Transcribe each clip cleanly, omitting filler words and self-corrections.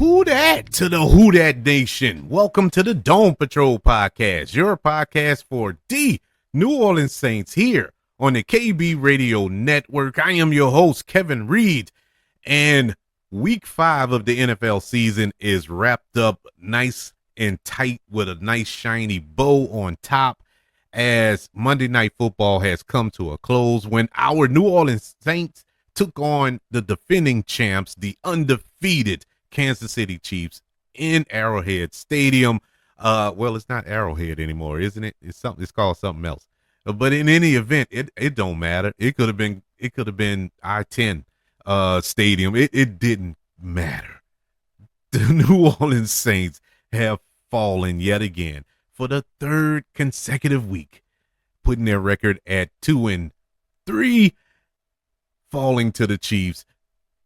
Who dat to the Who Dat Nation? Welcome to the Dome Patrol Podcast, your podcast for the New Orleans Saints here on the KB Radio Network. I am your host, Kevin Reed, and week 5 of the NFL season is wrapped up nice and tight with a nice shiny bow on top as Monday Night Football has come to a close when our New Orleans Saints took on the defending champs, the undefeated Kansas City Chiefs in Arrowhead Stadium. Well, it's not Arrowhead anymore, isn't it? It's called something else. But in any event, it don't matter. It could have been I-10 Stadium. It didn't matter. The New Orleans Saints have fallen yet again for the third consecutive week, putting their record at 2-3, falling to the Chiefs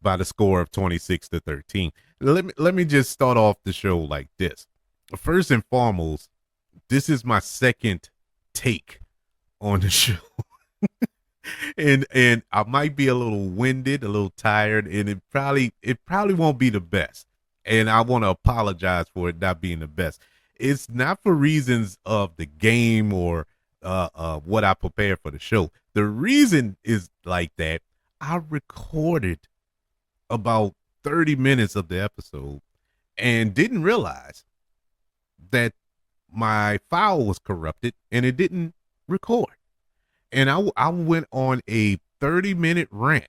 by the score of 26-13. Let me just start off the show like this. First and foremost, this is my second take on the show. and I might be a little winded, a little tired, and it probably won't be the best. And I want to apologize for it not being the best. It's not for reasons of the game or what I prepared for the show. The reason is like that. I recorded about 30 minutes of the episode and didn't realize that my file was corrupted and it didn't record. And I went on a 30-minute rant,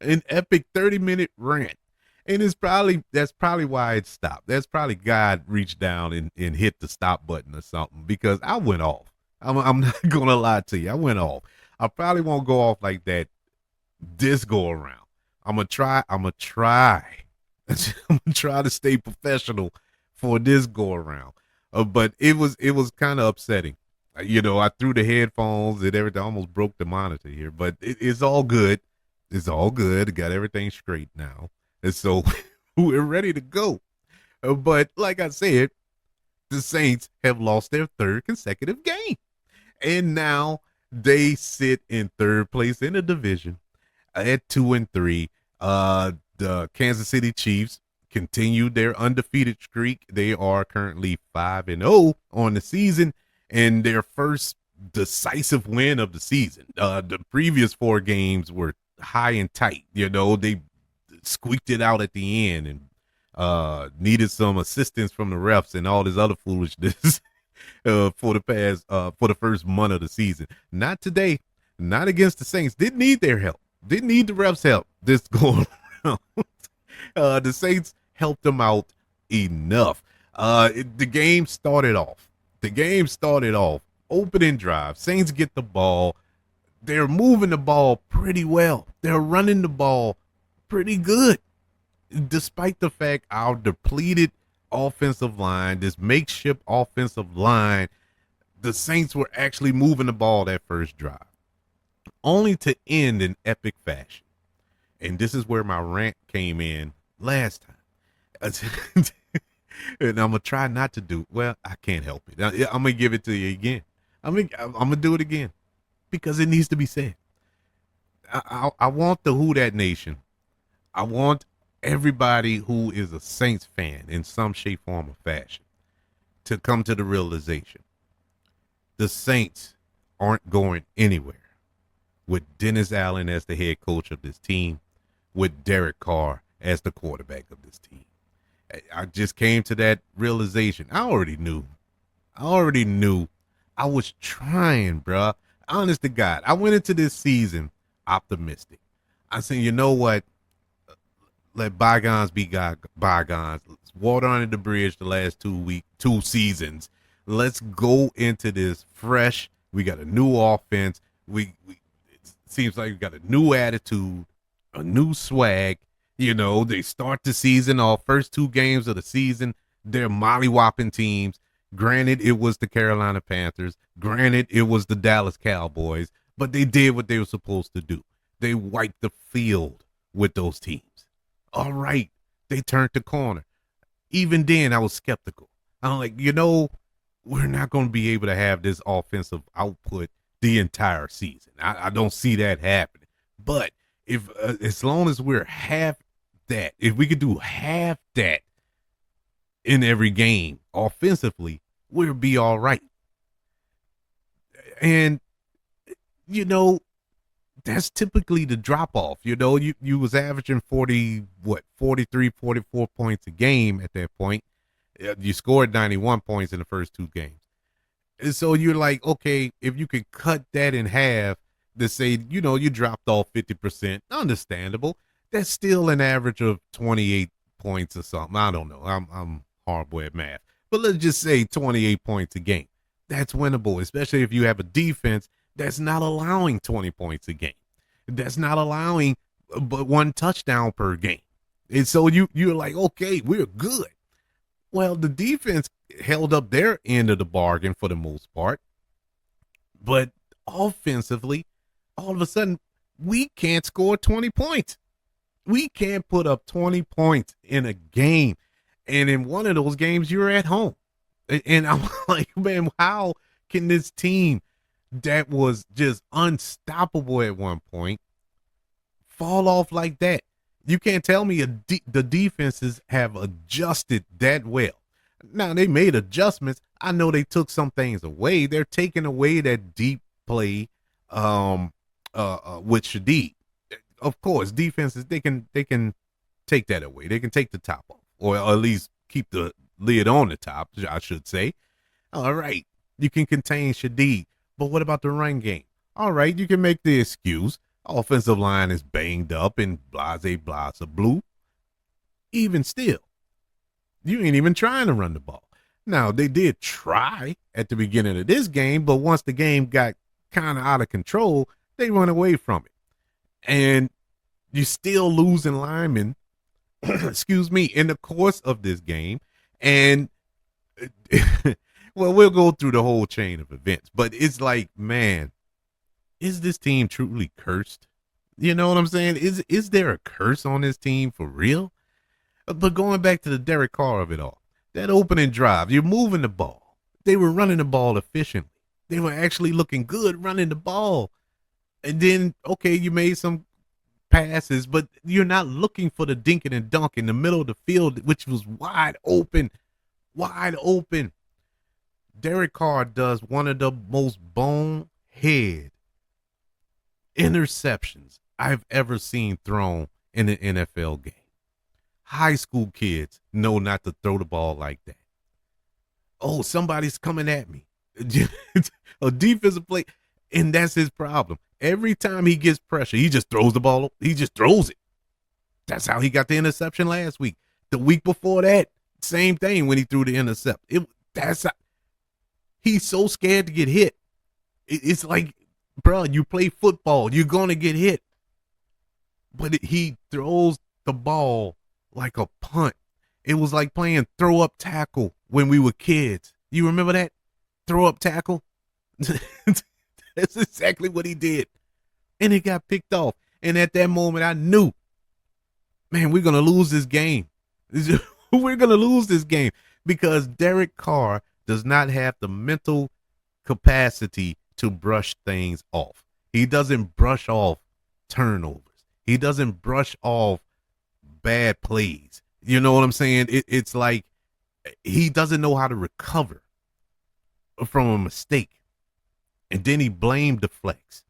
an epic 30-minute rant. And that's probably why it stopped. That's probably God reached down and hit the stop button or something, because I went off. I'm not going to lie to you. I went off. I probably won't go off like that this go around. I'm gonna try to stay professional for this go around. But it was kind of upsetting. I threw the headphones and everything. I almost broke the monitor here, but it's all good. It's all good. Got everything straight now. And so we're ready to go. But like I said, the Saints have lost their third consecutive game. And now they sit in third place in the division at 2-3. The Kansas City Chiefs continued their undefeated streak. They are currently 5-0 on the season, and their first decisive win of the season. The previous 4 games were high and tight. They squeaked it out at the end and needed some assistance from the refs and all this other foolishness for the first month of the season. Not today. Not against the Saints. Didn't need their help. Didn't need the refs' help this go around. The Saints helped them out enough. The game started off. Opening drive. Saints get the ball. They're moving the ball pretty well. They're running the ball pretty good. Despite the fact our depleted offensive line, this makeshift offensive line, the Saints were actually moving the ball that first drive, only to end in epic fashion. And this is where my rant came in last time. And I'm going to try not to do, well, I can't help it. I'm going to give it to you again. I'm going to do it again because it needs to be said. I want the Who Dat Nation. I want everybody who is a Saints fan in some shape, form, or fashion to come to the realization. The Saints aren't going anywhere with Dennis Allen as the head coach of this team, with Derek Carr as the quarterback of this team. I just came to that realization. I already knew. I was trying, bruh. Honest to God, I went into this season optimistic. I said, you know what? Let bygones be bygones. Let's water under the bridge the last 2 seasons. Let's go into this fresh. We got a new offense. It seems like we got a new attitude, a new swag. They start the season off, first 2 games of the season, they're molly-whopping teams. Granted, it was the Carolina Panthers. Granted, it was the Dallas Cowboys. But they did what they were supposed to do. They wiped the field with those teams. All right, they turned the corner. Even then, I was skeptical. I'm like, we're not going to be able to have this offensive output the entire season. I don't see that happening. But if as long as we're half that, if we could do half that in every game offensively, we'll be all right. And you know, that's typically the drop off. You was averaging 43, 44 points a game at that point. You scored 91 points in the first two games. And so you're like, okay, if you could cut that in half to say, you dropped off 50%, understandable. That's still an average of 28 points or something. I don't know. I'm horrible at math. But let's just say 28 points a game. That's winnable, especially if you have a defense that's not allowing 20 points a game. That's not allowing but one touchdown per game. And so you're like, okay, we're good. Well, the defense held up their end of the bargain for the most part. But offensively, all of a sudden, we can't score 20 points. We can't put up 20 points in a game. And in one of those games, you're at home. And I'm like, man, how can this team that was just unstoppable at one point fall off like that? You can't tell me the defenses have adjusted that well. Now, they made adjustments. I know they took some things away. They're taking away that deep play with Shadeed. Of course, defenses, they can take that away. They can take the top off, or at least keep the lid on the top, I should say. All right, you can contain Shadeed, but what about the run game? All right, you can make the excuse. Offensive line is banged up and blase blue. Even still, you ain't even trying to run the ball. Now, they did try at the beginning of this game, but once the game got kind of out of control, they run away from it. And you're still losing linemen, excuse me, in the course of this game. And, well, we'll go through the whole chain of events. But it's like, man, is this team truly cursed? You know what I'm saying? Is there a curse on this team for real? But going back to the Derek Carr of it all, that opening drive, you're moving the ball. They were running the ball efficiently. They were actually looking good running the ball. And then, okay, you made some passes, but you're not looking for the dink and dunk in the middle of the field, which was wide open. Wide open. Derek Carr does one of the most bonehead interceptions I've ever seen thrown in an NFL game. High school kids know not to throw the ball like that. Oh, somebody's coming at me. A defensive play, and that's his problem. Every time he gets pressure, he just throws the ball. He just throws it. That's how he got the interception last week. The week before that, same thing when he threw the intercept. He's so scared to get hit. It's like, bro, you play football, you're gonna get hit. But he throws the ball like a punt. It was like playing throw up tackle when we were kids. You remember that? Throw up tackle? That's exactly what he did. And it got picked off. And at that moment, I knew, man, we're going to lose this game. We're going to lose this game because Derek Carr does not have the mental capacity to brush things off. He doesn't brush off turnovers. He doesn't brush off bad plays. You know what I'm saying? It's like he doesn't know how to recover from a mistake. And then he blamed the flex.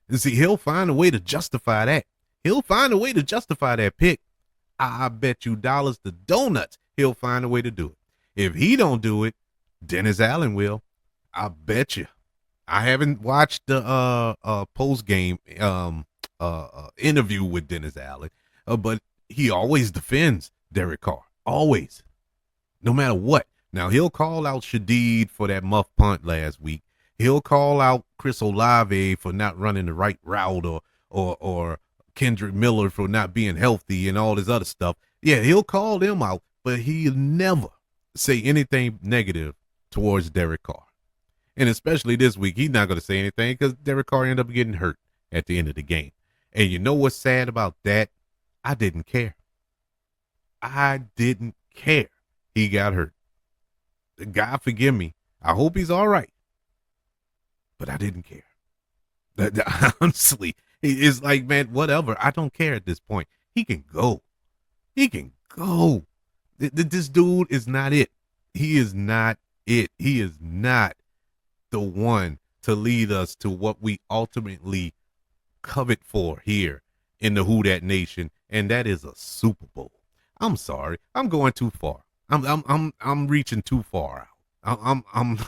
And see, he'll find a way to justify that. He'll find a way to justify that pick. I bet you dollars to donuts he'll find a way to do it. If he don't do it, Dennis Allen will. I bet you. I haven't watched the post game interview with Dennis Allen, but he always defends Derek Carr. Always. No matter what. Now, he'll call out Shadeed for that muff punt last week. He'll call out Chris Olave for not running the right route or Kendrick Miller for not being healthy and all this other stuff. Yeah, he'll call them out, but he'll never say anything negative towards Derek Carr. And especially this week, he's not going to say anything because Derek Carr ended up getting hurt at the end of the game. And you know what's sad about that? I didn't care. I didn't care he got hurt. God forgive me. I hope he's all right. But I didn't care. Honestly, it's like, man, whatever. I don't care at this point. He can go. He can go. This dude is not it. He is not it. He is not the one to lead us to what we ultimately covet for here in the Who Dat Nation, and that is a Super Bowl. I'm sorry, I'm going too far. I'm reaching too far out. I'm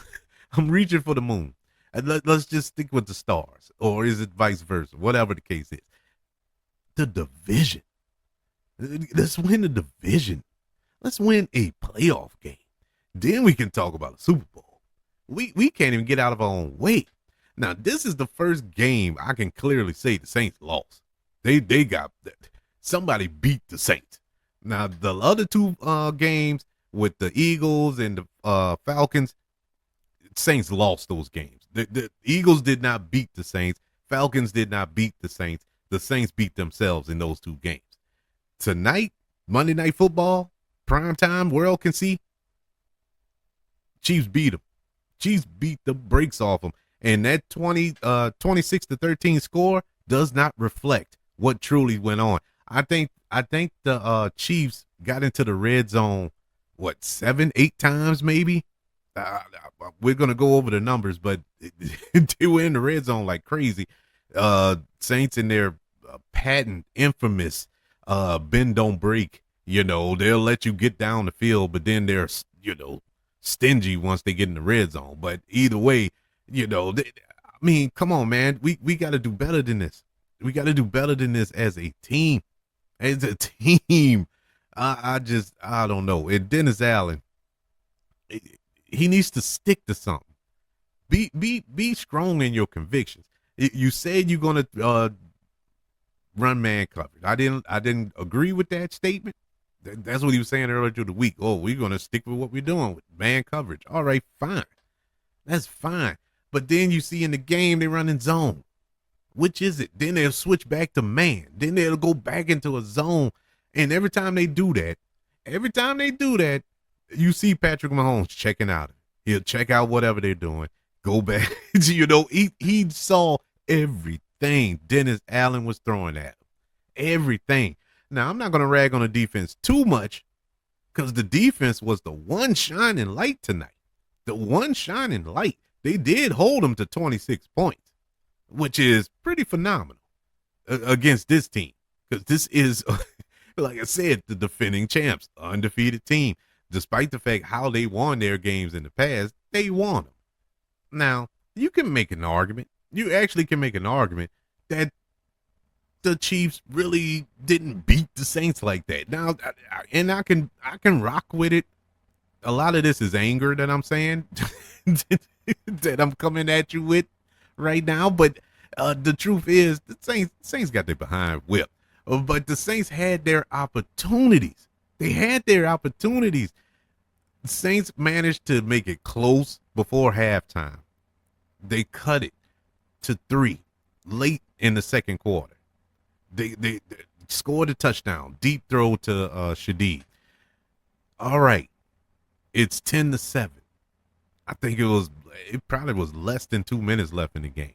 reaching for the moon. And let's just stick with the stars, or is it vice versa? Whatever the case is, the division. Let's win the division. Let's win a playoff game. Then we can talk about a Super Bowl. We can't even get out of our own way. Now, this is the first game I can clearly say the Saints lost. They got somebody beat the Saints. Now, the other two games with the Eagles and the Falcons, Saints lost those games. The Eagles did not beat the Saints. Falcons did not beat the Saints. The Saints beat themselves in those two games. Tonight, Monday Night Football, primetime, world can see, Chiefs beat them. Chiefs beat the brakes off them. And that 26-13 score does not reflect what truly went on. I think the Chiefs got into the red zone, 7, 8 times maybe? We're going to go over the numbers, but they were in the red zone like crazy. Saints in their patent, infamous bend don't break. They'll let you get down the field, but then they're, stingy once they get in the red zone. But either way, come on, man. We got to do better than this. We got to do better than this as a team. As a team. I don't know. And Dennis Allen, he needs to stick to something. Be strong in your convictions. You said you're gonna run man coverage. I didn't agree with that statement. That's what he was saying earlier through the week. Oh, we're gonna stick with what we're doing with man coverage. All right, fine. That's fine. But then you see in the game they run in zone. Which is it? Then they'll switch back to man. Then they'll go back into a zone. And every time they do that, you see Patrick Mahomes checking out. He'll check out whatever they're doing. Go back. He saw everything Dennis Allen was throwing at him. Everything. Now, I'm not going to rag on the defense too much because the defense was the one shining light tonight. The one shining light. They did hold them to 26 points, which is pretty phenomenal against this team because this is, like I said, the defending champs, undefeated team. Despite the fact how they won their games in the past, they won them. Now, you can make an argument. You actually can make an argument that the Chiefs really didn't beat the Saints like that. Now, I can rock with it. A lot of this is anger that I'm saying that I'm coming at you with right now. But the truth is, the Saints got their behind whipped. But the Saints had their opportunities. They had their opportunities. The Saints managed to make it close before halftime. They cut it to 3 late in the second quarter. They scored a touchdown, deep throw to Shadeed. All right, it's 10-7. I think it probably was less than 2 minutes left in the game.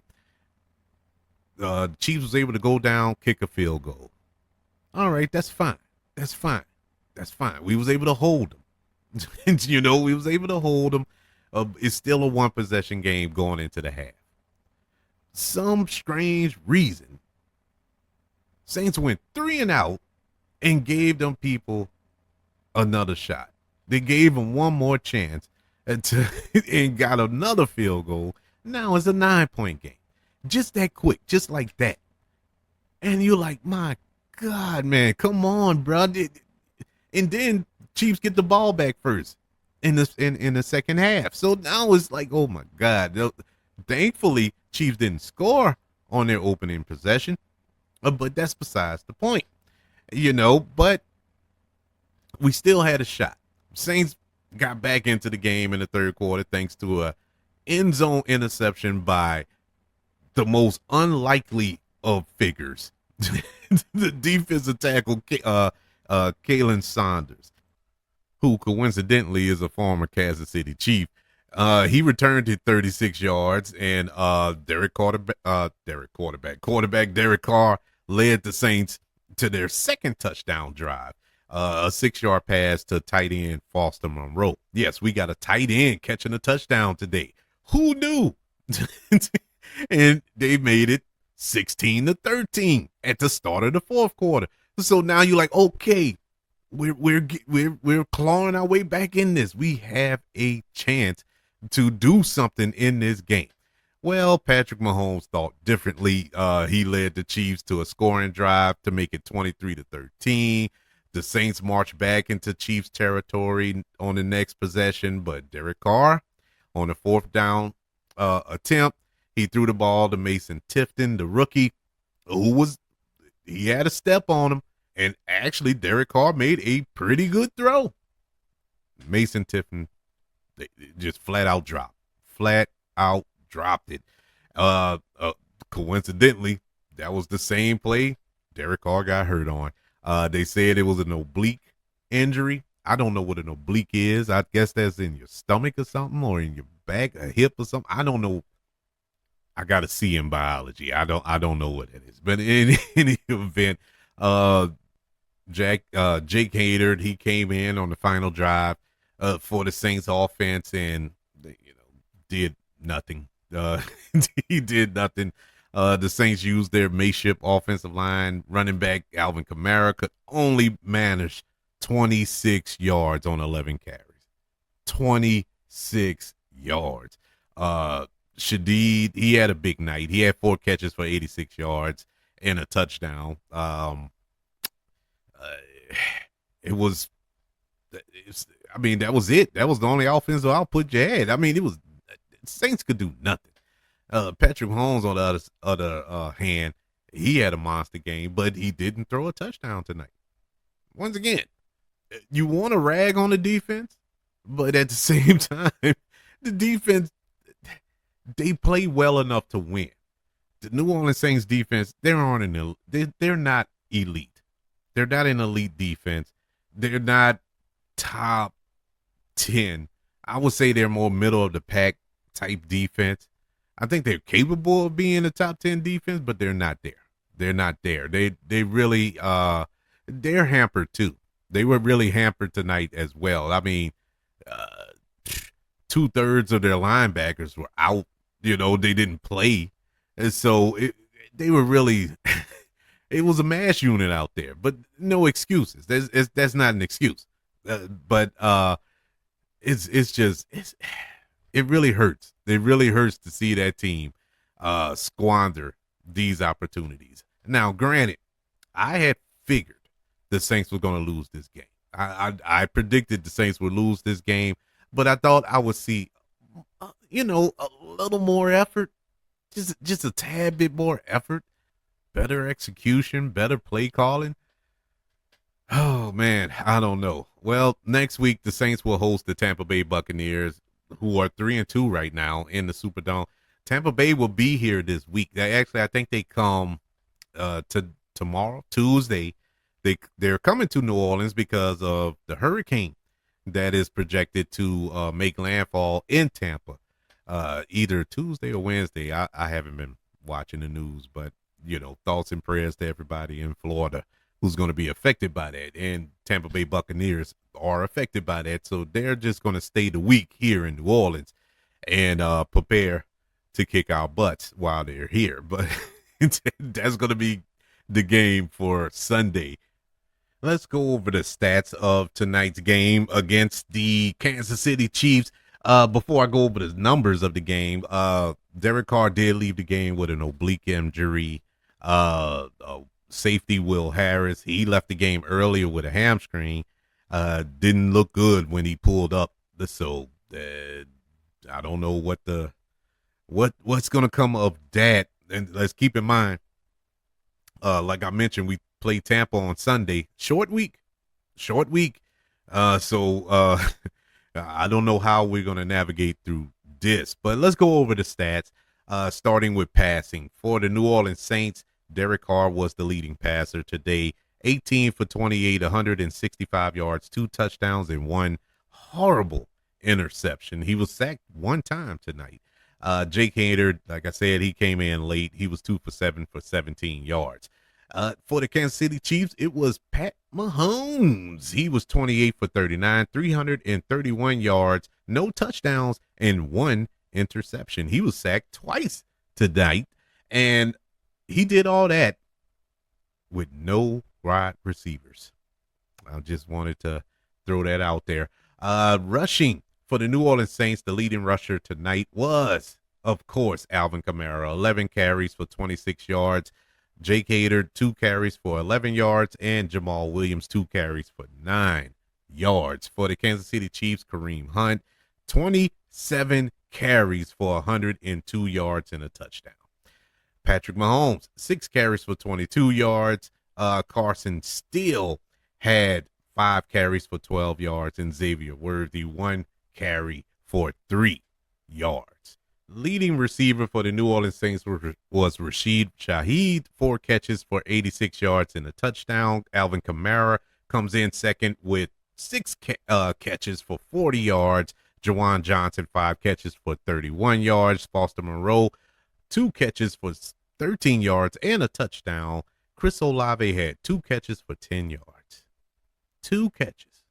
The Chiefs was able to go down, kick a field goal. All right, that's fine. We was able to hold them. We was able to hold them. It's still a one possession game going into the half. Some strange reason, Saints went 3 and out and gave them people another shot. They gave them one more chance and got another field goal. Now it's a 9-point game. Just that quick, just like that. And you're like, my God, man, come on, bro. And then Chiefs get the ball back first in the second half. So now it's like, oh my God. Thankfully, Chiefs didn't score on their opening possession, but that's besides the point, but we still had a shot. Saints got back into the game in the third quarter thanks to a end zone interception by the most unlikely of figures. The defensive tackle, Kalen Saunders, who coincidentally is a former Kansas City Chief. He returned it 36 yards, and quarterback Derek Carr led the Saints to their second touchdown drive. a 6-yard pass to tight end Foster Monroe. Yes, we got a tight end catching a touchdown today. Who knew? And they made it 16-13 at the start of the fourth quarter. So now you're like, okay, we're clawing our way back in this. We have a chance to do something in this game. Well, Patrick Mahomes thought differently. He led the Chiefs to a scoring drive to make it 23-13. The Saints marched back into Chiefs territory on the next possession, but Derek Carr on the fourth down attempt, he threw the ball to Mason Tifton, the rookie, he had a step on him, and actually Derek Carr made a pretty good throw. Mason Tifton just flat out dropped it. Coincidentally, that was the same play Derek Carr got hurt on. They said it was an oblique injury. I don't know what an oblique is. I guess that's in your stomach or something, or in your back, a hip or something. I don't know. I got to see in biology. I don't know what it is. But in any event, Jake Hader, he came in on the final drive for the Saints offense and did nothing. He did nothing. The Saints used their makeshift offensive line. Running back Alvin Kamara could only manage 26 yards on 11 carries. 26 yards. Shadid, he had a big night. He had 4 catches for 86 yards and a touchdown. That was it. That was the only offensive output you had. Saints could do nothing. Patrick Mahomes, on the other hand, he had a monster game, but he didn't throw a touchdown tonight. Once again, you want to rag on the defense, but at the same time, the defense, they play well enough to win. The New Orleans Saints defense, they're not elite. They're not an elite defense. They're not top 10. I would say they're more middle of the pack type defense. I think they're capable of being a top 10 defense, but they're not there. They're not there. They really they're hampered too. They were really hampered tonight as well. 2/3 of their linebackers were out. They didn't play, and so they were really it was a mash unit out there. But no excuses. That's not an excuse. But it really hurts. It really hurts to see that team squander these opportunities. Now, granted, I had figured the Saints were going to lose this game. I predicted the Saints would lose this game, but I thought I would see, a little more effort, just a tad bit more effort, better execution, better play calling. Oh man, I don't know. Well, next week the Saints will host the Tampa Bay Buccaneers, who are 3-2 right now in the Superdome. Tampa Bay will be here this week. I think they come to tomorrow, Tuesday. They're coming to New Orleans because of the hurricane that is projected to make landfall in Tampa, either Tuesday or Wednesday. I haven't been watching the news, but thoughts and prayers to everybody in Florida who's going to be affected by that. And Tampa Bay Buccaneers are affected by that. So they're just going to stay the week here in New Orleans and prepare to kick our butts while they're here. But that's going to be the game for Sunday. Let's go over the stats of tonight's game against the Kansas City Chiefs. Before I go over the numbers of the game, Derek Carr did leave the game with an oblique injury. Safety Will Harris, he left the game earlier with a hamstring. Didn't look good when he pulled up. So I don't know what's gonna come of that. And let's keep in mind, like I mentioned, we play Tampa on Sunday. Short week. So I don't know how we're gonna navigate through this, but let's go over the stats. Starting with passing for the New Orleans Saints. Derek Carr was the leading passer today. 18 for 28, 165 yards, 2 touchdowns, and 1 horrible interception. He was sacked 1 time tonight. Jake Hader, like I said, he came in late. He was 2 for 7 for 17 yards. For the Kansas City Chiefs, it was Pat Mahomes. He was 28 for 39, 331 yards, no touchdowns, and one interception. He was sacked twice tonight, and he did all that with no wide receivers. I just wanted to throw that out there. Rushing for the New Orleans Saints, the leading rusher tonight was, of course, Alvin Kamara, 11 carries for 26 yards. Jake Hader, 2 carries for 11 yards, and Jamal Williams, 2 carries for 9 yards. For the Kansas City Chiefs, Kareem Hunt, 27 carries for 102 yards and a touchdown. Patrick Mahomes, 6 carries for 22 yards. Carson Steele had 5 carries for 12 yards, and Xavier Worthy, 1 carry for 3 yards. Leading receiver for the New Orleans Saints was Rashid Shaheed, 4 catches for 86 yards and a touchdown. Alvin Kamara comes in second with 6 catches for 40 yards. Jawan Johnson, 5 catches for 31 yards. Foster Moreau, 2 catches for 13 yards and a touchdown. Chris Olave had 2 catches for 10 yards. 2 catches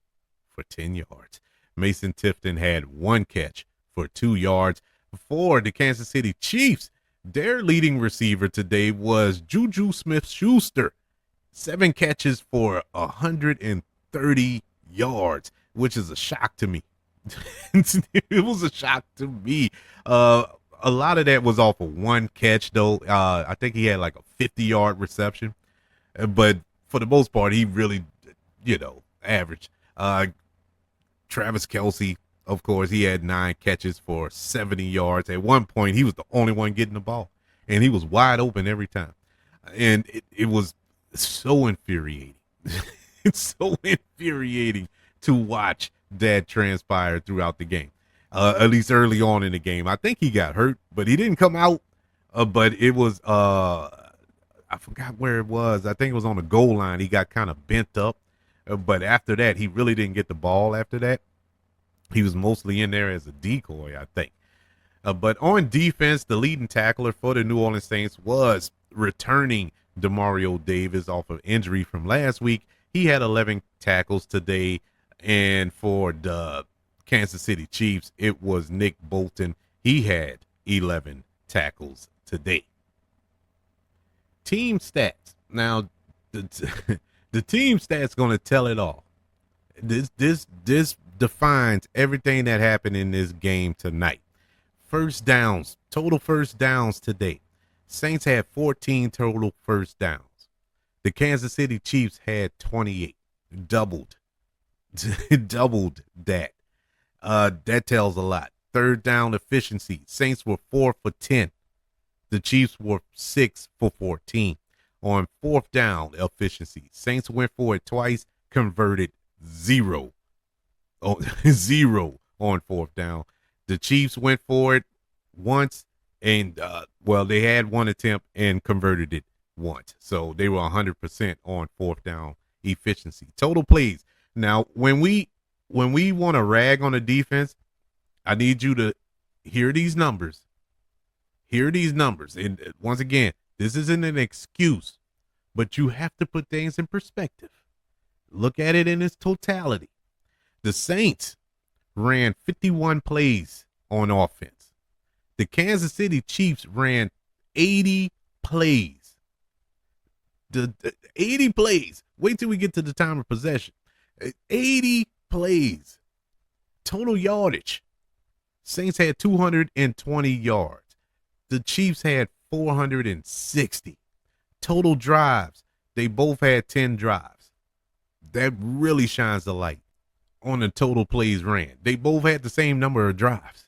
for 10 yards. Mason Tifton had 1 catch for 2 yards. For the Kansas City Chiefs, their leading receiver today was Juju Smith-Schuster. 7 catches for 130 yards, which is a shock to me. It was a shock to me. A lot of that was off of 1 catch, though. I think he had like a 50-yard reception. But for the most part, he really, averaged. Travis Kelce, of course, he had 9 catches for 70 yards. At one point, he was the only one getting the ball, and he was wide open every time. And it was so infuriating. It's so infuriating to watch that transpire throughout the game, at least early on in the game. I think he got hurt, but he didn't come out. But it was, I forgot where it was. I think it was on the goal line. He got kind of bent up. But after that, he really didn't get the ball after that. He was mostly in there as a decoy, I think. But on defense, the leading tackler for the New Orleans Saints was returning Demario Davis off of injury from last week. He had 11 tackles today. And for the Kansas City Chiefs, it was Nick Bolton. He had 11 tackles today. Team stats. Now, the team stats going to tell it all. This defines everything that happened in this game tonight. First downs, total first downs today. Saints had 14 total first downs. The Kansas City Chiefs had 28. Doubled that. That tells a lot. Third down efficiency. Saints were 4 for 10. The Chiefs were 6 for 14. On fourth down efficiency, Saints went for it twice, converted 0. 0 on fourth down. The Chiefs went for it once, and they had 1 attempt and converted it once. So they were 100% on fourth down efficiency. Total plays. Now, when we want to rag on the defense, I need you to hear these numbers. Hear these numbers. And once again, this isn't an excuse, but you have to put things in perspective. Look at it in its totality. The Saints ran 51 plays on offense. The Kansas City Chiefs ran 80 plays. The 80 plays. Wait till we get to the time of possession. 80 plays. Total yardage. Saints had 220 yards. The Chiefs had 460. Total drives. They both had 10 drives. That really shines the light on the total plays ran. They both had the same number of drives.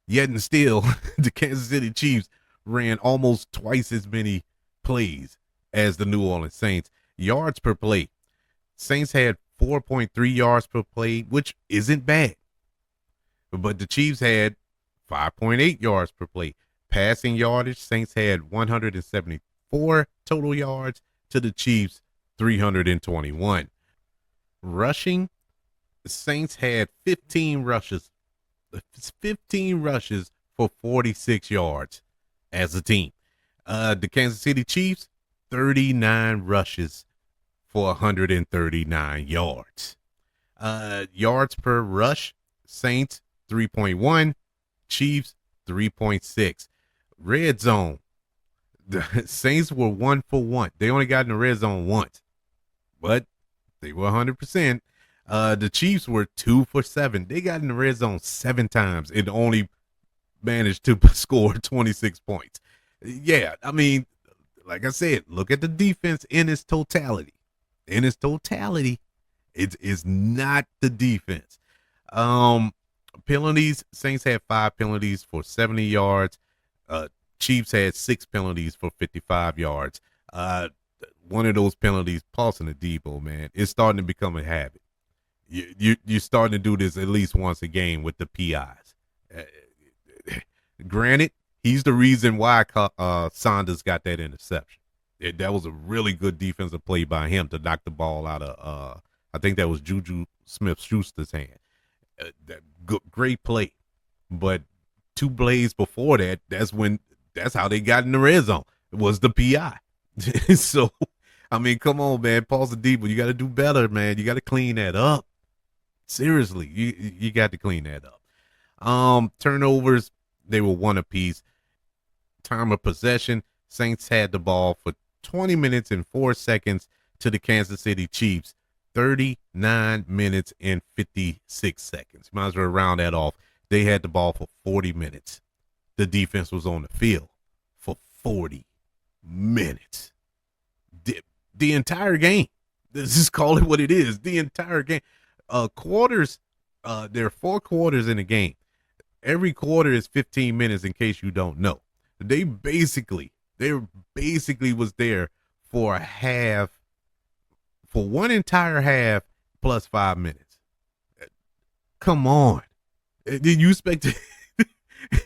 Yet and still, the Kansas City Chiefs ran almost twice as many plays as the New Orleans Saints. Yards per play. Saints had 4.3 yards per play, which isn't bad. But the Chiefs had 5.8 yards per play. Passing yardage, Saints had 174 total yards to the Chiefs 321. Rushing, the Saints had 15 rushes for 46 yards as a team. The Kansas City Chiefs, 39 rushes for 139 yards. Yards per rush, Saints 3.1, Chiefs 3.6. Red zone, the Saints were 1 for 1. They only got in the red zone once, but they were 100%. The Chiefs were 2 for 7. They got in the red zone 7 times and only managed to score 26 points. Yeah, I mean, like I said, look at the defense in its totality. In its totality, it is not the defense. Penalties, Saints had 5 penalties for 70 yards. Chiefs had 6 penalties for 55 yards. One of those penalties, Paulson and Debo, man, it's starting to become a habit. You're starting to do this at least once a game with the PIs. Granted, he's the reason why Saunders got that interception. That was a really good defensive play by him to knock the ball out of, I think that was Juju Smith-Schuster's hand. Great play. But 2 plays before that, that's how they got in the red zone. It was the PI. So, I mean, come on, man. Pause the deep, but you got to do better, man. You got to clean that up. Seriously, you got to clean that up. Turnovers, they were 1 apiece. Time of possession, Saints had the ball for 20 minutes and 4 seconds to the Kansas City Chiefs. 39 minutes and 56 seconds. Might as well round that off. They had the ball for 40 minutes. The defense was on the field for 40 minutes. The entire game. Let's just call it what it is. The entire game. Quarters, there are 4 quarters in a game. Every quarter is 15 minutes in case you don't know. They basically was there for a half, for one entire half plus 5 minutes. Come on. Did you expect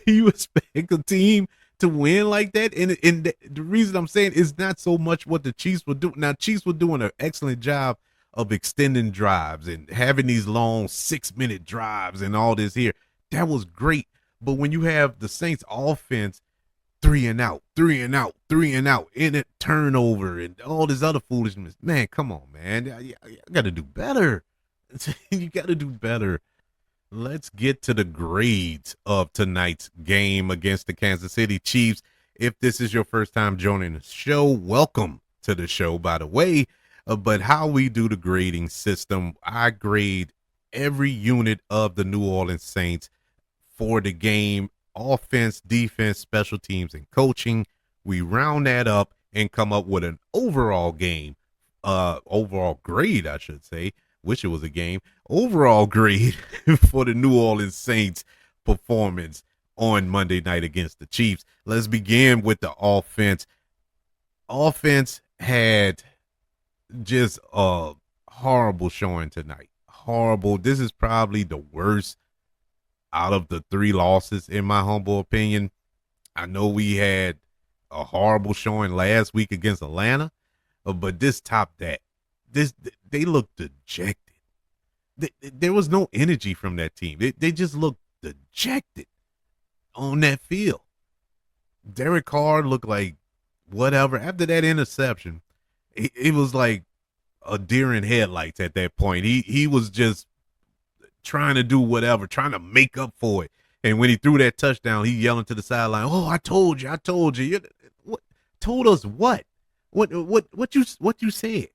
you expect a team to win like that? And the reason I'm saying is not so much what the Chiefs were doing. Now, Chiefs were doing an excellent job of extending drives and having these long 6-minute drives and all this here. That was great. But when you have the Saints offense 3 and out, 3 and out, 3 and out, in a turnover and all this other foolishness, man, come on, man. You got to do better. You got to do better. Let's get to the grades of tonight's game against the Kansas City Chiefs. If this is your first time joining the show, welcome to the show, by the way. But how we do the grading system, I grade every unit of the New Orleans Saints for the game: offense, defense, special teams, and coaching. We round that up and come up with an overall game, overall grade, I should say. Wish it was a game. Overall grade for the New Orleans Saints performance on Monday night against the Chiefs. Let's begin with the offense. Offense had just a horrible showing tonight. Horrible. This is probably the worst out of the 3 losses, in my humble opinion. I know we had a horrible showing last week against Atlanta, but this topped that. They looked dejected. There was no energy from that team. They just looked dejected on that field. Derek Carr looked like whatever. After that interception, it was like a deer in headlights at that point. He was just trying to do whatever, trying to make up for it. And when he threw that touchdown, he yelling to the sideline, "Oh, I told you. What, told us what? What you said?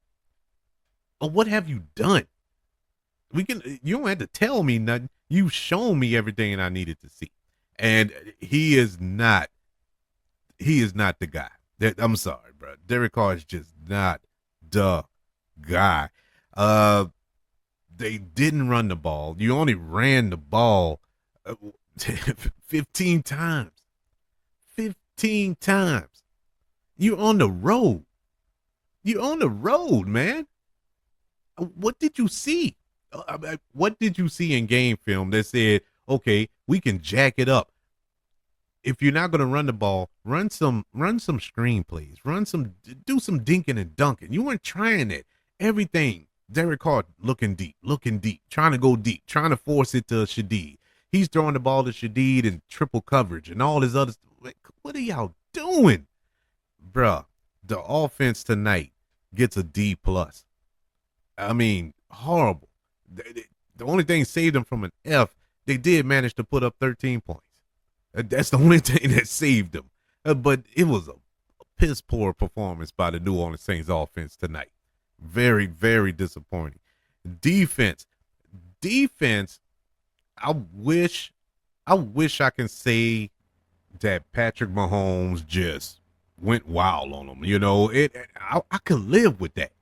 Or what have you done? You don't have to tell me nothing. You've shown me everything I needed to see." And he is not the guy. I'm sorry, bro. Derek Carr is just not the guy. They didn't run the ball. You only ran the ball 15 times. 15 times. You're on the road. You're on the road, man. What did you see? What did you see in game film that said, okay, we can jack it up? If you're not going to run the ball, run some screen plays. Do some dinking and dunking. You weren't trying it. Everything. Derek Carr looking deep, trying to go deep, trying to force it to Shadeed. He's throwing the ball to Shadeed in triple coverage and all his other. What are y'all doing, bruh? The offense tonight gets a D plus. I mean, horrible. The only thing saved them from an F, they did manage to put up 13 points. That's the only thing that saved them. But it was a piss poor performance by the New Orleans Saints offense tonight. Very, very disappointing. Defense. Defense, I wish I can say that Patrick Mahomes just went wild on them. I could live with that.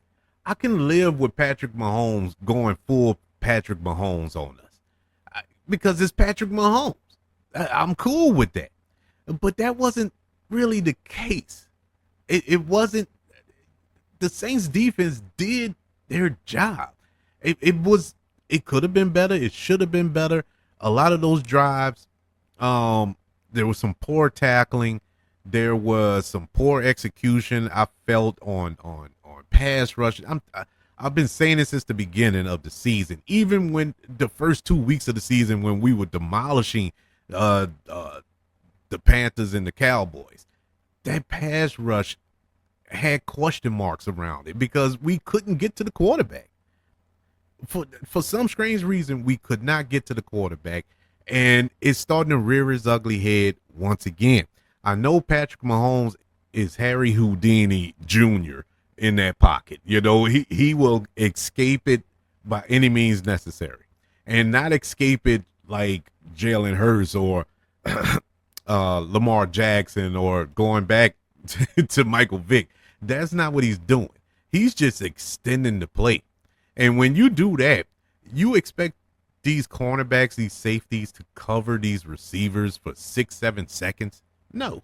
I can live with Patrick Mahomes going full Patrick Mahomes on us because it's Patrick Mahomes. I'm cool with that. But that wasn't really the case. It wasn't. The Saints defense did their job. It could have been better. It should have been better. A lot of those drives, there was some poor tackling. There was some poor execution. I felt on pass rush. I've been saying this since the beginning of the season. Even when the first 2 weeks of the season, when we were demolishing the Panthers and the Cowboys, that pass rush had question marks around it because we couldn't get to the quarterback. For some strange reason, we could not get to the quarterback, and it's starting to rear its ugly head once again. I know Patrick Mahomes is Harry Houdini Jr. in that pocket. He will escape it by any means necessary, and not escape it like Jalen Hurts or Lamar Jackson or going back to Michael Vick. That's not what he's doing. He's just extending the play. And when you do that, you expect these cornerbacks, these safeties to cover these receivers for 6-7 seconds? No,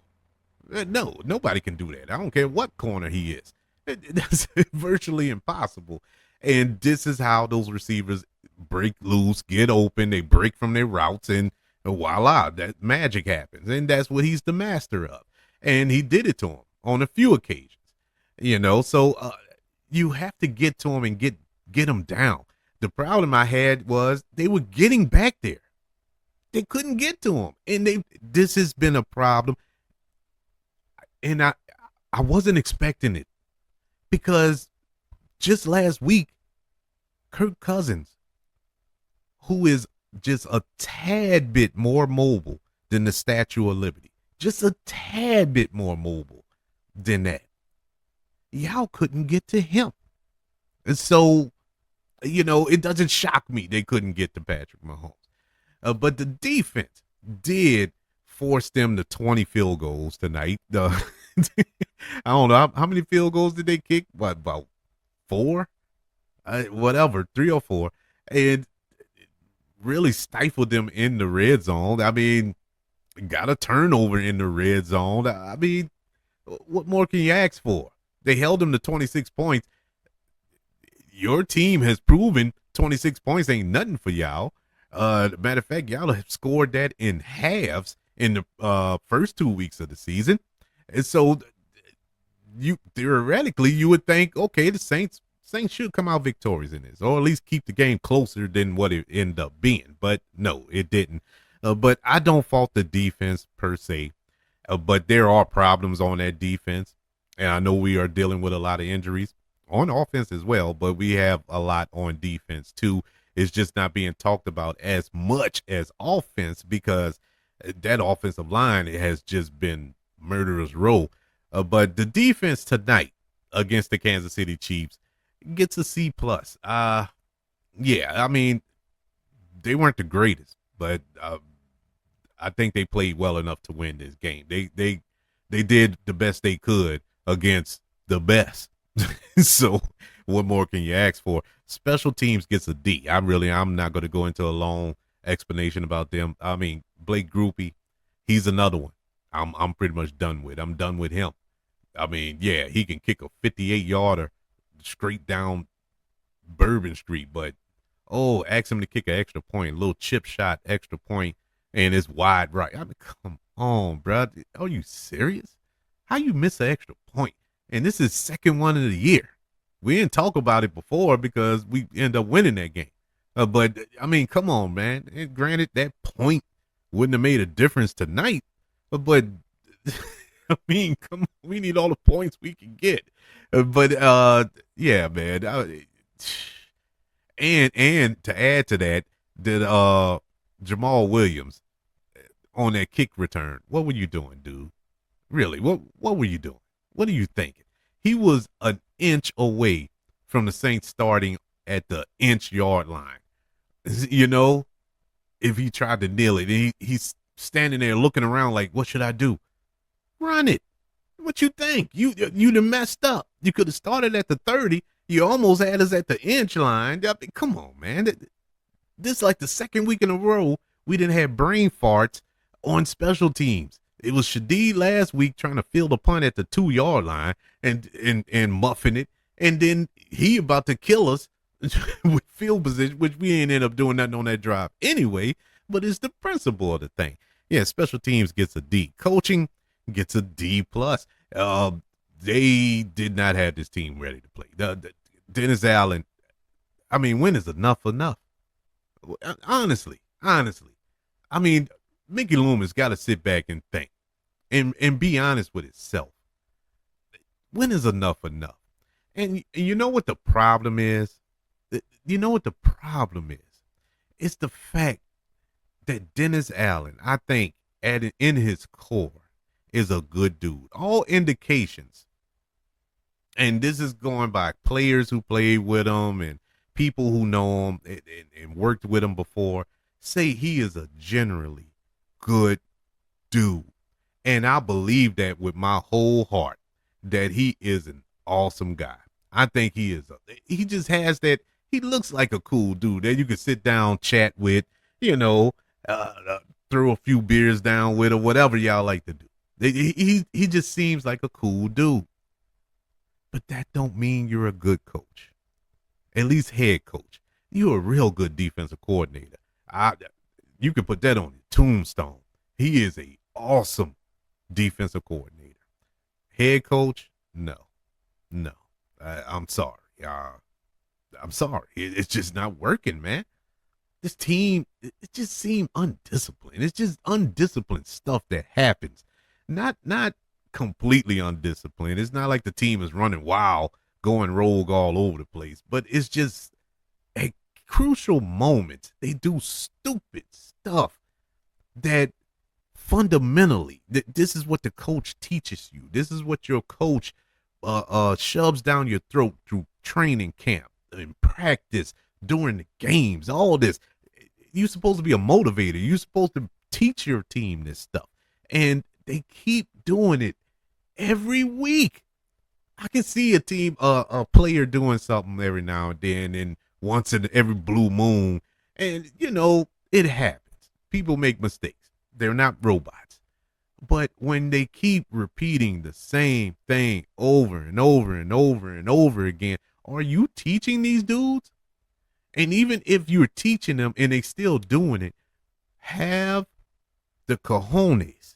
nobody can do that. I don't care what corner he is. That's virtually impossible. And this is how those receivers break loose, get open, they break from their routes, and voila, that magic happens. And that's what he's the master of. And he did it to him on a few occasions. So you have to get to him and get him down. The problem I had was they were getting back there. They couldn't get to him. And this has been a problem. And I wasn't expecting it because just last week, Kirk Cousins, who is just a tad bit more mobile than the Statue of Liberty, just a tad bit more mobile than that, y'all couldn't get to him. And so, it doesn't shock me they couldn't get to Patrick Mahomes. But the defense did force them to 20 field goals tonight. I don't know. How many field goals did they kick? What, about 4? Whatever, 3 or 4. And really stifled them in the red zone. I mean, got a turnover in the red zone. I mean, what more can you ask for? They held them to 26 points. Your team has proven 26 points ain't nothing for y'all. Matter of fact, y'all have scored that in halves in the first 2 weeks of the season. And so you theoretically you would think, okay, the Saints should come out victorious in this, or at least keep the game closer than what it ended up being. But no, it didn't. But I don't fault the defense per se. But there are problems on that defense. And I know we are dealing with a lot of injuries on offense as well, but we have a lot on defense too. It's just not being talked about as much as offense because that offensive line has just been murderer's row. But the defense tonight against the Kansas City Chiefs gets a C plus. Yeah, I mean, they weren't the greatest, but I think they played well enough to win this game. They did the best they could against the best. So what more can you ask for? Special teams gets a D. I'm not going to go into a long explanation about them. I mean, Blake Groupie, he's another one. I'm pretty much done with. I'm done with him. I mean, yeah, he can kick a 58-yarder straight down Bourbon Street, but ask him to kick an extra point, a little chip shot, extra point, and it's wide right. I mean, come on, bro. Are you serious? How you miss an extra point? And this is second one of the year. We didn't talk about it before because we end up winning that game. But, I mean, come on, man. And granted, that point wouldn't have made a difference tonight. But I mean, come on, we need all the points we can get. But yeah, man. And to add to that, that Jamal Williams on that kick return, what were you doing, dude? Really, what were you doing? What are you thinking? He was an inch away from the Saints starting at the inch yard line. You know, if he tried to nail it, he's standing there looking around like, what should I do? Run it. What you think? You'd have messed up. You could have started at the 30. You almost had us at the inch line. I mean, come on, man. This is like the second week in a row we didn't have brain farts on special teams. It was Shadeed last week trying to field a punt at the 2-yard line and muffing it, and then he about to kill us with field position, which we ain't end up doing nothing on that drive anyway. But it's the principle of the thing. Yeah, special teams gets a D. Coaching gets a D plus. They did not have this team ready to play. Dennis Allen. I mean, when is enough enough? Honestly. I mean, Mickey Loomis got to sit back and think and be honest with itself. When is enough enough? And you know what the problem is? You know what the problem is? It's the fact that Dennis Allen, I think, in his core, is a good dude. All indications, and this is going by players who played with him and people who know him and worked with him before, say he is a generally good dude. And I believe that with my whole heart, that he is an awesome guy. I think he is. He just has that. He looks like a cool dude that you could sit down, chat with, throw a few beers down with or whatever y'all like to do. He just seems like a cool dude. But that don't mean you're a good coach. At least head coach. You're a real good defensive coordinator. You can put that on your tombstone. He is a awesome defensive coordinator. Head coach? No. I'm sorry. I'm sorry. It's just not working, man. This team, it just seemed undisciplined. It's just undisciplined stuff that happens. Not completely undisciplined. It's not like the team is running wild, going rogue all over the place. But it's just at crucial moments, they do stupid stuff that fundamentally, this is what the coach teaches you. This is what your coach shoves down your throat through training camp and practice during the games, all this. You're supposed to be a motivator. You're supposed to teach your team this stuff. And they keep doing it every week. I can see a team, a player doing something every now and then and once in every blue moon. And, it happens. People make mistakes. They're not robots. But when they keep repeating the same thing over and over and over and over again, are you teaching these dudes? And even if you're teaching them and they still doing it, have the cojones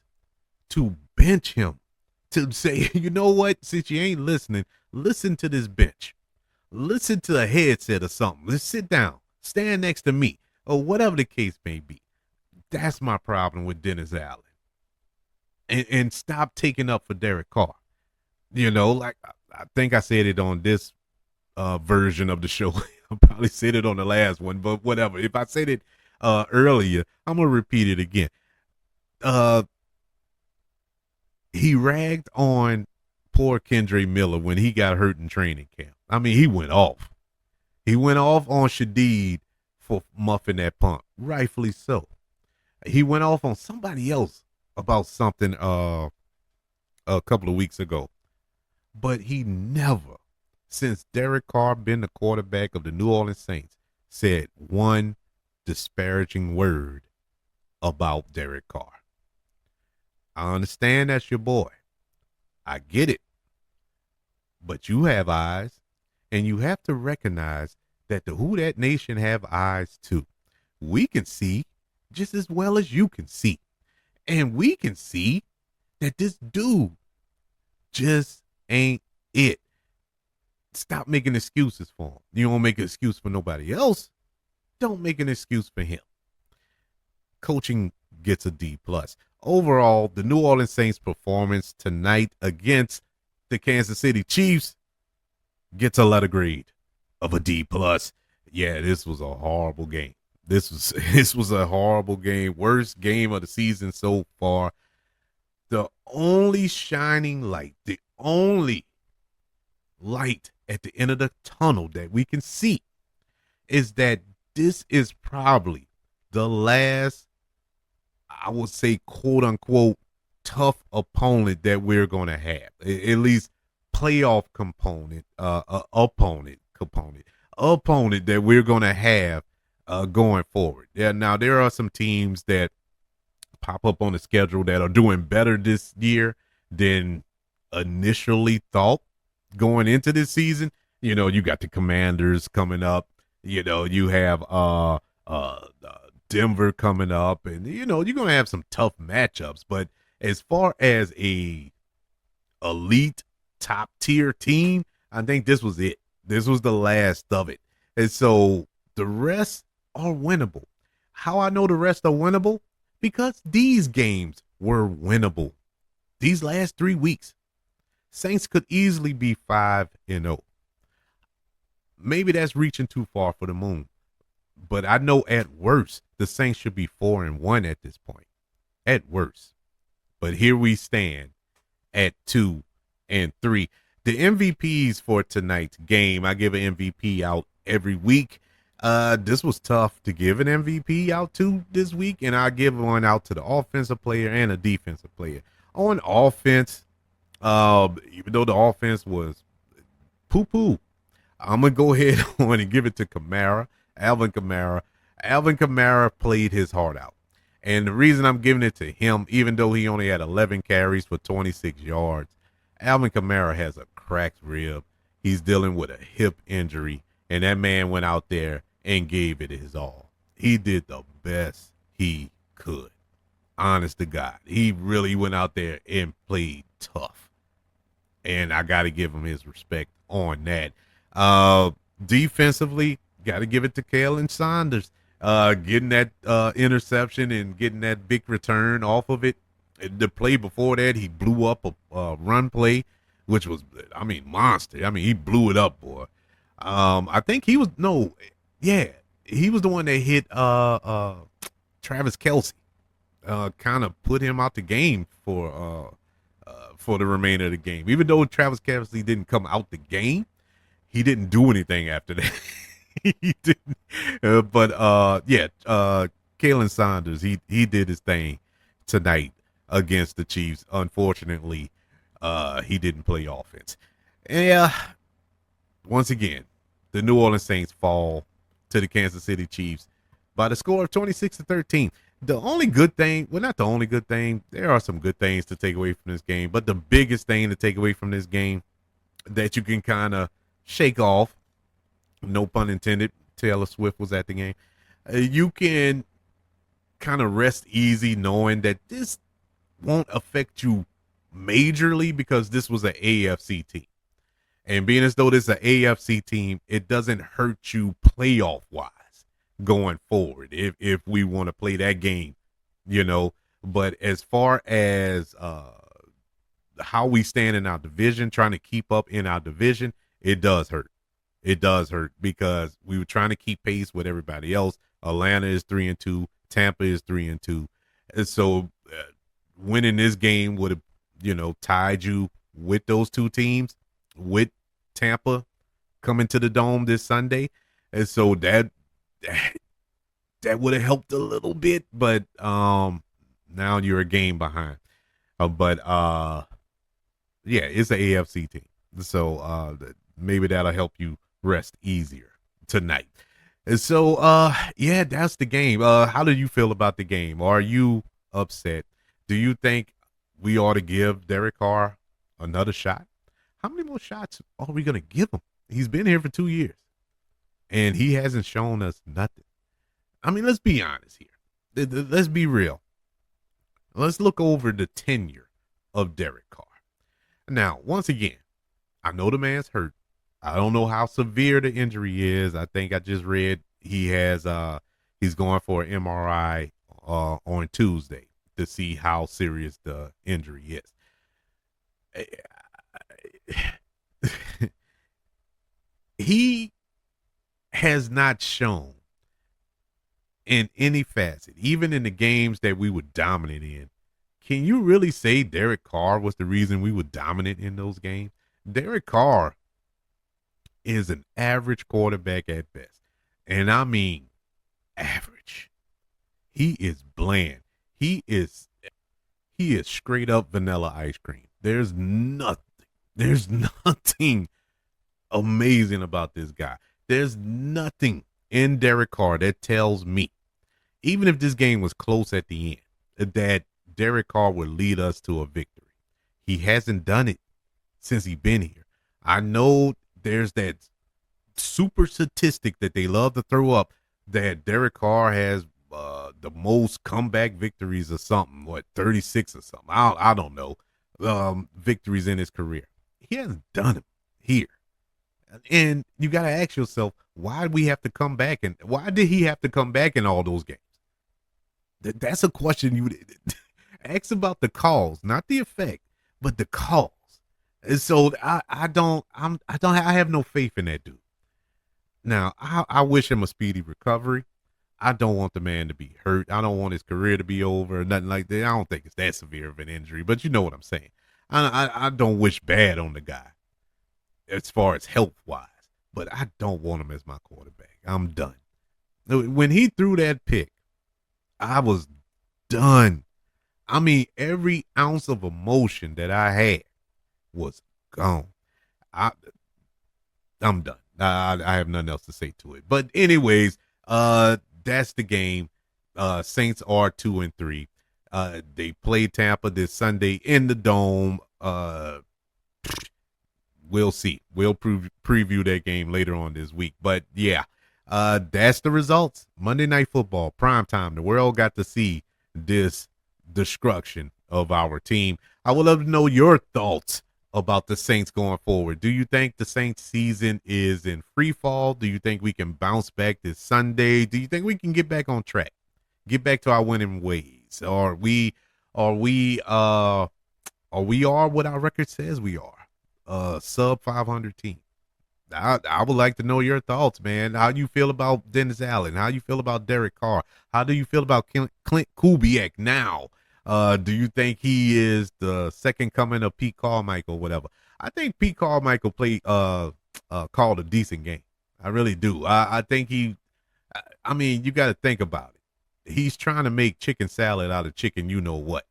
to bench him, to say, you know what, since you ain't listening, listen to this bench. Listen to a headset or something. Let's sit down, stand next to me, or whatever the case may be. That's my problem with Dennis Allen. And stop taking up for Derek Carr. Like I think I said it on this version of the show. I probably said it on the last one, but whatever. If I said it earlier, I'm gonna repeat it again. He ragged on poor Kendre Miller when he got hurt in training camp. I mean, he went off. He went off on Shadeed for muffing that punt, rightfully so. He went off on somebody else about something a couple of weeks ago, but he never, since Derek Carr been the quarterback of the New Orleans Saints, said one disparaging word about Derek Carr. I understand that's your boy. I get it. But you have eyes, and you have to recognize that the Who Dat Nation have eyes too. We can see just as well as you can see. And we can see that this dude just ain't it. Stop making excuses for him. You don't make an excuse for nobody else. Don't make an excuse for him. Coaching gets a D plus. overall, the New Orleans Saints performance tonight against the Kansas City Chiefs gets a letter grade of a D plus. Yeah, this was a horrible game. This was a horrible game. Worst game of the season so far. The only shining light, the only light at the end of the tunnel that we can see is that this is probably the last, I would say, quote unquote, tough opponent that we're going to have. At least playoff opponent that we're going to have going forward. Yeah, now there are some teams that pop up on the schedule that are doing better this year than initially thought going into this season. You know, you got the Commanders coming up. You know, you have Denver coming up, and you know you're gonna have some tough matchups. But as far as a elite top tier team, I think this was it. This was the last of it, and so the rest are winnable. How I know the rest are winnable? Because these games were winnable. These last 3 weeks, Saints could easily be 5-0. Maybe that's reaching too far for the moon. But I know at worst, the Saints should be 4-1 at this point. At worst. But here we stand at 2-3. The MVPs for tonight's game, I give an MVP out every week. This was tough to give an MVP out to this week, and I give one out to the offensive player and a defensive player. On offense, even though the offense was poo-poo, I'm going to go ahead on and give it to Alvin Kamara. Alvin Kamara played his heart out. And the reason I'm giving it to him, even though he only had 11 carries for 26 yards, Alvin Kamara has a cracked rib. He's dealing with a hip injury, and that man went out there and gave it his all. He did the best he could. Honest to God. He really went out there and played tough. And I got to give him his respect on that. Defensively, got to give it to Kalen Saunders. Getting that interception and getting that big return off of it. The play before that, he blew up a run play, which was, monster. He blew it up, boy. I think he was he was the one that hit Travis Kelce. Kind of put him out the game for the remainder of the game. Even though Travis Kelce didn't come out the game, he didn't do anything after that. He didn't. Kalen Saunders, he did his thing tonight against the Chiefs. Unfortunately, he didn't play offense. And once again, the New Orleans Saints fall to the Kansas City Chiefs by the score of 26-13. The only good thing, well, not the only good thing, there are some good things to take away from this game, but the biggest thing to take away from this game that you can kind of shake off, no pun intended, Taylor Swift was at the game, you can kind of rest easy knowing that this won't affect you majorly because this was an AFC team. And being as though this is an AFC team, it doesn't hurt you playoff wise going forward if we want to play that game, you know. But as far as how we stand in our division, trying to keep up in our division, it does hurt. It does hurt because we were trying to keep pace with everybody else. Atlanta is 3-2, Tampa is 3-2, and so winning this game would have, tied you with those two teams, with Tampa coming to the Dome this Sunday, and so that would have helped a little bit, but now you're a game behind. It's an AFC team, so maybe that'll help you rest easier tonight. And so that's the game. How do you feel about the game? Are you upset? Do you think we ought to give Derek Carr another shot? How many more shots are we gonna give him? He's been here for 2 years and he hasn't shown us nothing. Let's be honest here. Let's be real. Let's look over the tenure of Derek Carr. Now, once again, I know the man's hurt. I don't know how severe the injury is. I think I just read he has he's going for an MRI on Tuesday. to see how serious the injury is. He has not shown in any facet, even in the games that we were dominant in. Can you really say Derek Carr was the reason we were dominant in those games? Derek Carr is an average quarterback at best. And I mean average. He is bland. He is straight up vanilla ice cream. There's nothing amazing about this guy. There's nothing in Derek Carr that tells me, even if this game was close at the end, that Derek Carr would lead us to a victory. He hasn't done it since he's been here. I know there's that super statistic that they love to throw up that Derek Carr has the most comeback victories or something, 36 or something. I don't know, victories in his career. He hasn't done them here. And you got to ask yourself, why did we have to come back? And why did he have to come back in all those games? That's a question you would ask about the cause, not the effect, but the cause. And so I have no faith in that dude. Now, I wish him a speedy recovery. I don't want the man to be hurt. I don't want his career to be over or nothing like that. I don't think it's that severe of an injury, but you know what I'm saying. I don't wish bad on the guy as far as health wise, but I don't want him as my quarterback. I'm done. When he threw that pick, I was done. I mean, every ounce of emotion that I had was gone. I'm done. I have nothing else to say to it. But anyways, that's the game. Saints are 2-3. They play Tampa this Sunday in the Dome. We'll see. We'll preview that game later on this week. But yeah, that's the results. Monday Night Football, prime time. The world got to see this destruction of our team. I would love to know your thoughts about the Saints going forward. Do you think the Saints season is in free fall? Do you think we can bounce back this Sunday? Do you think we can get back on track? Get back to our winning ways? Are we what our record says we are? Sub 500 team. I would like to know your thoughts, man. How do you feel about Dennis Allen? How do you feel about Derek Carr? How do you feel about Clint Kubiak now? Do you think he is the second coming of Pete Carmichael, whatever? I think Pete Carmichael called a decent game. I really do. I think I mean, you got to think about it. He's trying to make chicken salad out of chicken, you know what.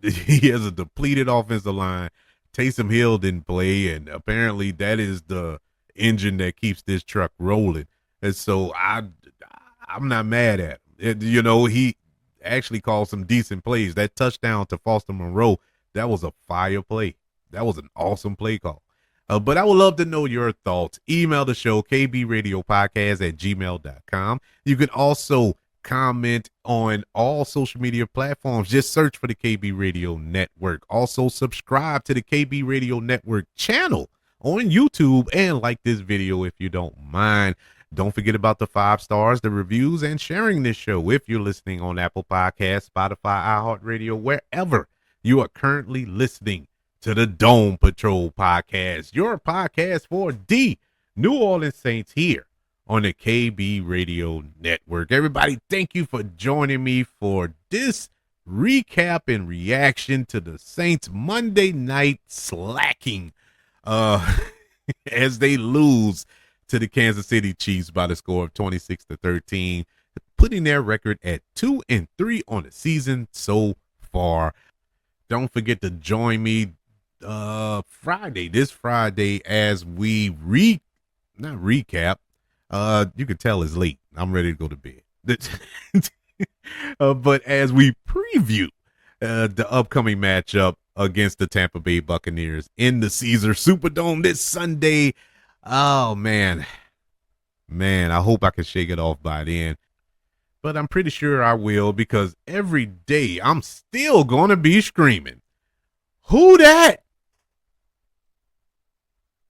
He has a depleted offensive line. Taysom Hill didn't play, and apparently that is the engine that keeps this truck rolling. And so I'm not mad at him. He actually called some decent plays. That touchdown to Foster Monroe, that was a fire play. That was an awesome play call. But I would love to know your thoughts. Email the show, kbradiopodcast@gmail.com. You can also comment on all social media platforms. Just search for the KB Radio Network. Also subscribe to the KB Radio Network channel on YouTube and like this video if you don't mind. Don't forget about the 5 stars, the reviews, and sharing this show if you're listening on Apple Podcasts, Spotify, iHeartRadio, wherever you are currently listening to the Dome Patrol podcast, your podcast for the New Orleans Saints here on the KB Radio Network. Everybody, thank you for joining me for this recap and reaction to the Saints Monday night slacking as they lose to the Kansas City Chiefs by the score of 26-13, putting their record at 2-3 on the season so far. Don't forget to join me this Friday as we not recap. You can tell it's late. I'm ready to go to bed. But as we preview the upcoming matchup against the Tampa Bay Buccaneers in the Caesars Superdome this Sunday. Oh, man, I hope I can shake it off by then. But I'm pretty sure I will, because every day I'm still going to be screaming, "Who dat?"